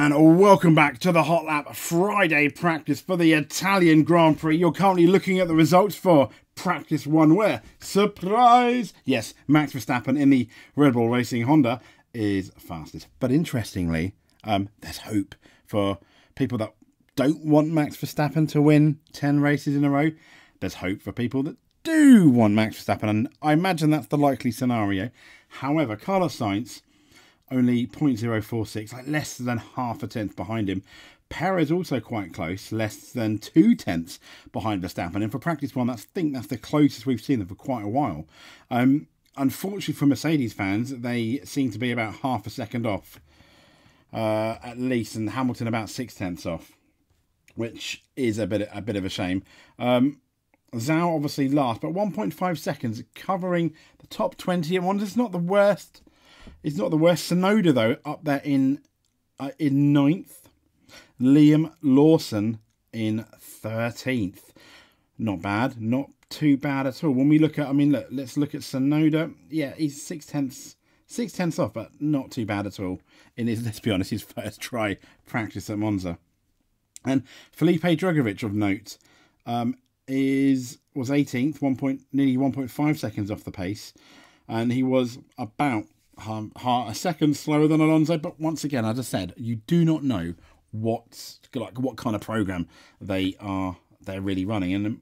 And welcome back to the Hot Lap Friday practice for the Italian Grand Prix. You're currently looking at the results for practice 1 where, surprise, yes, Max Verstappen in the Red Bull Racing Honda is fastest. But interestingly, there's hope for people that don't want Max Verstappen to win 10 races in a row. There's hope for people that do want Max Verstappen, and I imagine that's the likely scenario. However, Carlos Sainz only 0.046, like less than half a tenth behind him. Perez also quite close, less than 0.2 behind Verstappen. And for practice 1, I think that's the closest we've seen them for quite a while. Unfortunately for Mercedes fans, they seem to be about half a second off, at least, and Hamilton about 0.6 off, which is a bit of a shame. Zhou obviously last, but 1.5 seconds covering the top 20 at once. It's not the worst. It's not the worst. Tsunoda, though, up there in 9th. Liam Lawson in 13th. Not bad. Not too bad at all. When we look at, let's look at Tsunoda. Yeah, he's 6 tenths off, but not too bad at all. In his, let's be honest, his first try practice at Monza. And Felipe Drugovich, of note, was 18th, nearly 1.5 seconds off the pace, and he was about a second slower than Alonso. But once again, as I said, you do not know what kind of program they're really running, and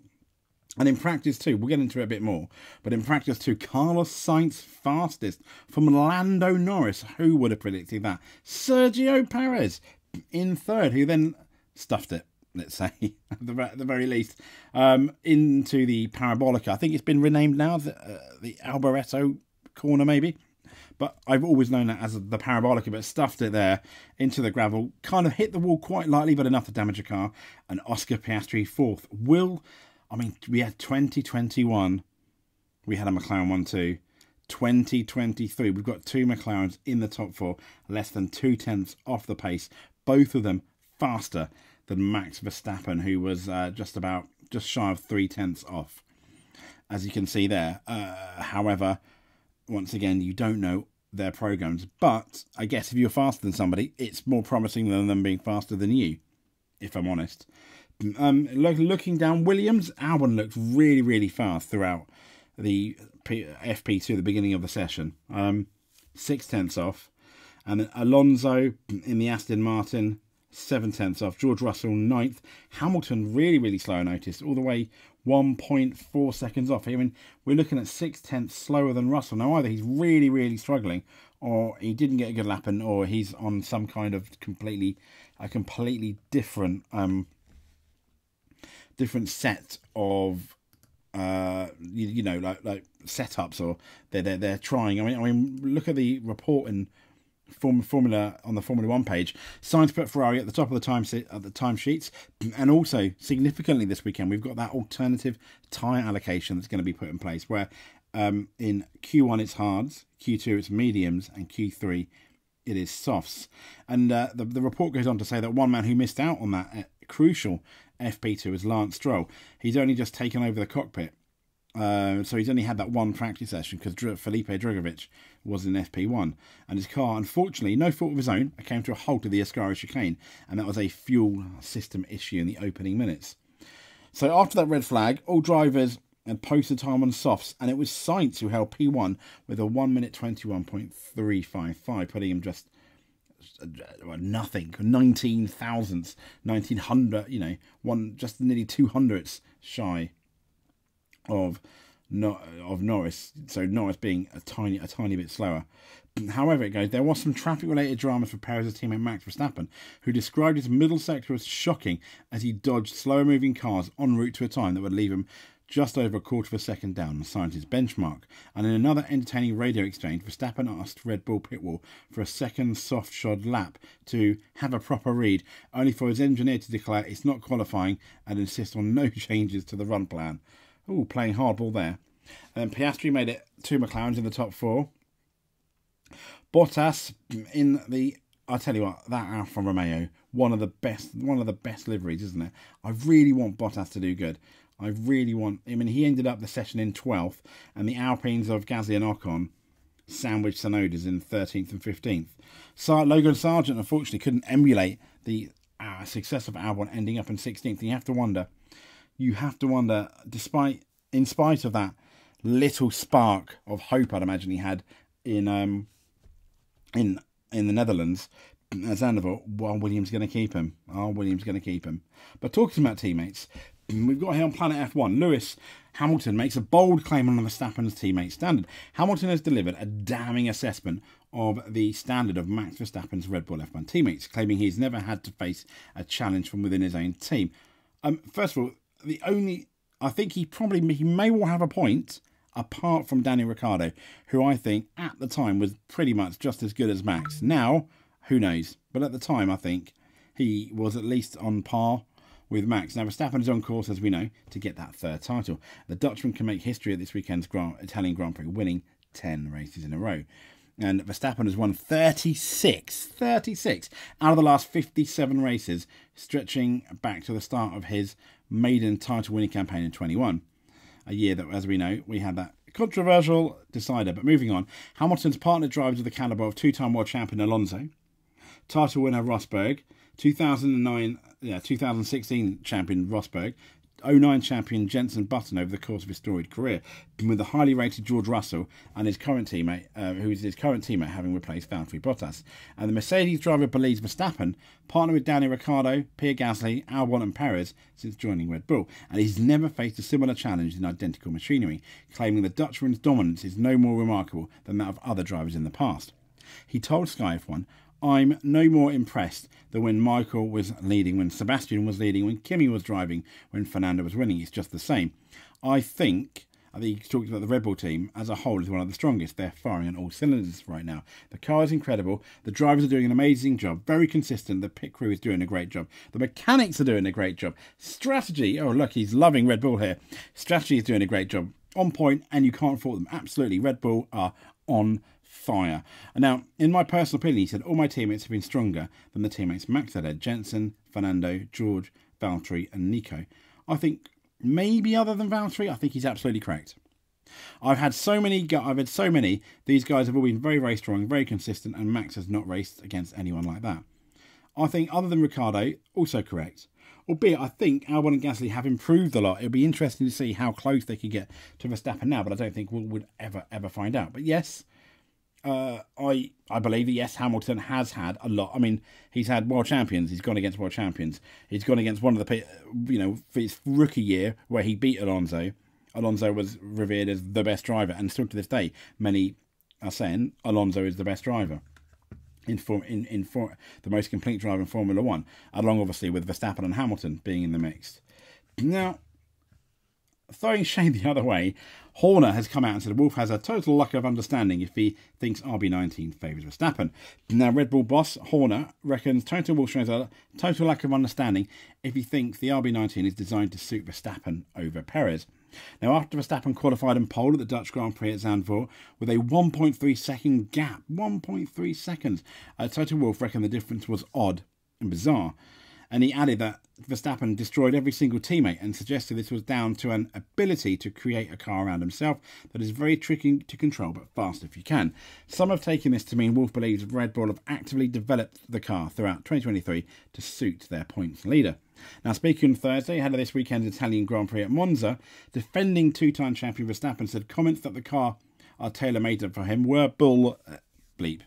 in practice 2, we'll get into it a bit more. But in practice 2, Carlos Sainz fastest from Lando Norris. Who would have predicted that? Sergio Perez in 3rd, who then stuffed it, let's say, at the very least, into the Parabolica. I think it's been renamed now, the Alboreto corner maybe. But I've always known that as the Parabolica, but stuffed it there into the gravel. Kind of hit the wall quite lightly, but enough to damage a car. And Oscar Piastri 4th. We had 2021. We had a McLaren 1-2. 2023, we've got 2 McLarens in the top 4. Less than 0.2 off the pace. Both of them faster than Max Verstappen, who was just shy of 0.3 off, as you can see there. However, once again, you don't know their programs, but I guess if you're faster than somebody, it's more promising than them being faster than you, if I'm honest. Looking down, Williams, Albon looked really, really fast throughout the FP2, the beginning of the session. 0.6 off. And then Alonso in the Aston Martin, 0.7 off. George Russell 9th. Hamilton really, really slow, I noticed, all the way 1.4 seconds off. We're looking at 0.6 slower than Russell. Now, either he's really, really struggling, or he didn't get a good lap, or he's on some kind of completely different different set of like setups, or they're trying. Look at the report in Formula on the Formula 1 page. Sainz put Ferrari at the top of the timesheets, and also significantly this weekend we've got that alternative tyre allocation that's going to be put in place, where in Q1 it's hards, Q2 it's mediums, and Q3 it is softs. And the report goes on to say that one man who missed out on that crucial FP2 is Lance Stroll. He's only just taken over the cockpit. So he's only had that one practice session because Felipe Drugovich was in FP1. And his car, unfortunately, no fault of his own, came to a halt at the Ascari chicane. And that was a fuel system issue in the opening minutes. So after that red flag, all drivers had posted time on softs. And it was Sainz who held P1 with a 1 minute 21.355, putting him just nothing, 19 thousandths, 1900, just nearly 200ths shy of Norris, so Norris being a tiny bit slower. However it goes, there was some traffic-related drama for Perez's teammate Max Verstappen, who described his middle sector as shocking as he dodged slower-moving cars en route to a time that would leave him just over a quarter of a second down on Sainz's benchmark. And in another entertaining radio exchange, Verstappen asked Red Bull pitwall for a second soft-shod lap to have a proper read, only for his engineer to declare it's not qualifying and insist on no changes to the run plan. Ooh, playing hardball there. And then Piastri made it 2 McLarens in the top 4. Bottas in the, I tell you what, that Alfa Romeo, one of the best liveries, isn't it? I really want Bottas to do good. He ended up the session in 12th, and the Alpines of Gasly and Ocon sandwich Tsunodas in 13th and 15th. Logan Sargent, unfortunately, couldn't emulate the success of Albon, ending up in 16th. And you have to wonder, in spite of that little spark of hope I'd imagine he had in the Netherlands, Zandvoort, well, Williams going to keep him. But talking about teammates, we've got here on Planet F1, Lewis Hamilton makes a bold claim on Verstappen's teammate standard. Hamilton has delivered a damning assessment of the standard of Max Verstappen's Red Bull F1 teammates, claiming he's never had to face a challenge from within his own team. First of all, I think he may well have a point, apart from Daniel Ricciardo, who I think at the time was pretty much just as good as Max. Now, who knows? But at the time, I think he was at least on par with Max. Now, Verstappen is on course, as we know, to get that third title. The Dutchman can make history at this weekend's Italian Grand Prix, winning 10 races in a row. And Verstappen has won 36 out of the last 57 races, stretching back to the start of his maiden title-winning campaign in 21. A year that, as we know, we had that controversial decider. But moving on, Hamilton's partner drivers of the calibre of two-time world champion Alonso, title winner Rosberg, 2016 champion Rosberg, 2009 champion Jenson Button over the course of his storied career, with the highly rated George Russell and his current teammate, having replaced Valtteri Bottas. And the Mercedes driver believes Verstappen partnered with Daniel Ricciardo, Pierre Gasly, Albon and Perez since joining Red Bull, and he's never faced a similar challenge in identical machinery, claiming the Dutchman's dominance is no more remarkable than that of other drivers in the past. He told Sky F1, "I'm no more impressed than when Michael was leading, when Sebastian was leading, when Kimi was driving, when Fernando was winning. It's just the same. I think he talked about the Red Bull team as a whole is one of the strongest. They're firing on all cylinders right now. The car is incredible. The drivers are doing an amazing job. Very consistent. The pit crew is doing a great job. The mechanics are doing a great job. Strategy, oh look, he's loving Red Bull here. Strategy is doing a great job. On point, and you can't fault them. Absolutely. Red Bull are on fire." And now, in my personal opinion, he said, "All my teammates have been stronger than the teammates Max had: Jenson, Fernando, George, Valtteri and Nico." I think maybe other than Valtteri, I think he's absolutely correct. I've had so many. These guys have all been very, very strong, very consistent, and Max has not raced against anyone like that. I think other than Ricciardo, also correct. Albeit, I think Albon and Gasly have improved a lot. It'll be interesting to see how close they could get to Verstappen now, but I don't think we would ever find out. But yes, I believe that, yes, Hamilton has had a lot. I mean, he's had world champions. He's gone against world champions. He's gone against one of the, for his rookie year where he beat Alonso. Alonso was revered as the best driver, and still to this day, many are saying Alonso is the best driver the most complete driver in Formula One, along obviously with Verstappen and Hamilton being in the mix. Now, throwing shade the other way, Horner has come out and said Wolff has a total lack of understanding if he thinks RB19 favours Verstappen. Now, Red Bull boss Horner reckons Toto Wolff shows a total lack of understanding if he thinks the RB19 is designed to suit Verstappen over Perez. Now, after Verstappen qualified and pole at the Dutch Grand Prix at Zandvoort with a 1.3 second gap, 1.3 seconds, Toto Wolff reckoned the difference was odd and bizarre. And he added that Verstappen destroyed every single teammate and suggested this was down to an ability to create a car around himself that is very tricky to control but fast if you can. Some have taken this to mean Wolff believes Red Bull have actively developed the car throughout 2023 to suit their points leader. Now, speaking on Thursday, ahead of this weekend's Italian Grand Prix at Monza, defending two-time champion Verstappen said comments that the car are tailor-made for him were bull bleep.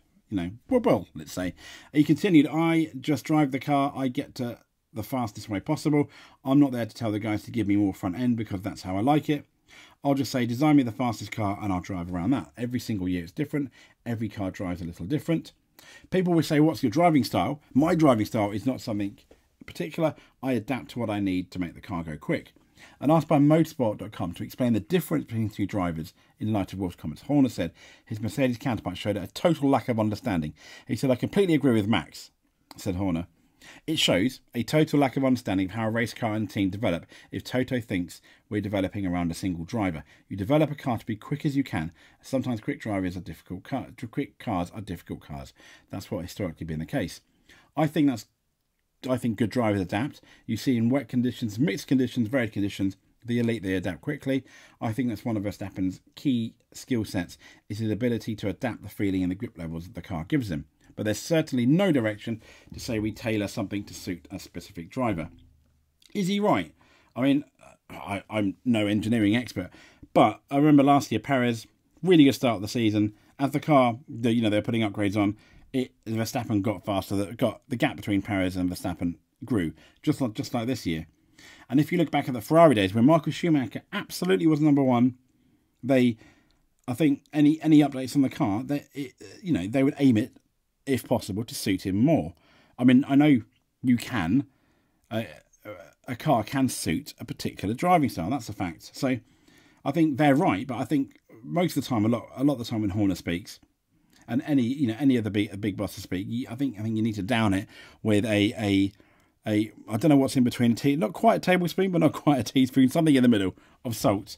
Bull, let's say. He continued, "I just drive the car. I get to the fastest way possible. I'm not there to tell the guys to give me more front end because that's how I like it. I'll just say, design me the fastest car and I'll drive around that. Every single year it's different. Every car drives a little different." People will say, "What's your driving style?" My driving style is not something particular. I adapt to what I need to make the car go quick. And asked by motorsport.com to explain the difference between two drivers in light of Wolff's comments, Horner said his Mercedes counterpart showed a total lack of understanding. He said, "I completely agree with Max," said Horner. "It shows a total lack of understanding of how a race car and team develop if Toto thinks we're developing around a single driver. You develop a car to be quick as you can. Sometimes quick cars are difficult cars. That's what historically been the case. I think good drivers adapt. You see in wet conditions, mixed conditions, varied conditions, the elite, they adapt quickly. I think that's one of Verstappen's key skill sets, is his ability to adapt the feeling and the grip levels that the car gives him. But there's certainly no direction to say we tailor something to suit a specific driver. Is he right? I mean, I'm no engineering expert, but I remember last year Perez, really good start of the season. As the car, they're putting upgrades on, Verstappen got faster. The gap between Perez and Verstappen grew, just like this year. And if you look back at the Ferrari days when Michael Schumacher absolutely was number one, I think any updates on the car, they would aim it, if possible, to suit him more. I mean, I know you can. A car can suit a particular driving style. That's a fact. So I think they're right, but I think most of the time, a lot of the time when Horner speaks, and any of the big bosses speak, I think you need to down it with a I don't know what's in between not quite a tablespoon, but not quite a teaspoon, something in the middle of salt,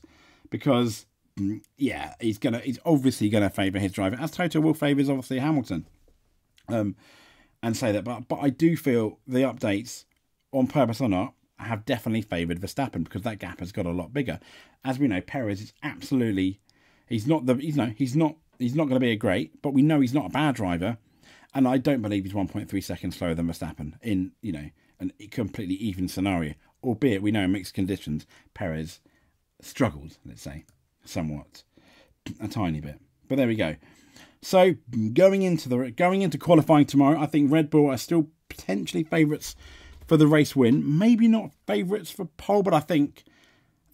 because he's obviously gonna favour his driver, as Toto Wolff favours obviously Hamilton, and say that. But I do feel the updates, on purpose or not, have definitely favoured Verstappen, because that gap has got a lot bigger. As we know, Perez is absolutely, he's not going to be a great, but we know he's not a bad driver, and I don't believe he's 1.3 seconds slower than Verstappen in a completely even scenario. Albeit we know in mixed conditions Perez struggled, let's say, somewhat, a tiny bit. But there we go. So going into qualifying tomorrow, I think Red Bull are still potentially favourites for the race win. Maybe not favourites for pole, but I think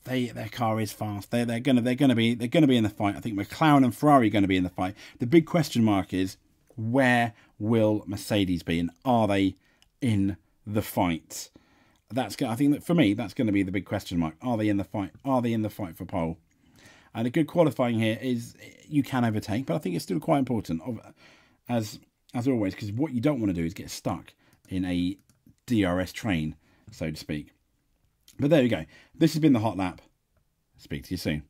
their car is fast. They're gonna be in the fight. I think McLaren and Ferrari are going to be in the fight. The big question mark is, where will Mercedes be, and are they in the fight? I think that for me, that's going to be the big question mark. Are they in the fight? Are they in the fight for pole? And a good qualifying here is you can overtake, but I think it's still quite important, as always, because what you don't want to do is get stuck in a DRS train, so to speak. But there you go. This has been the Hot Lap. Speak to you soon.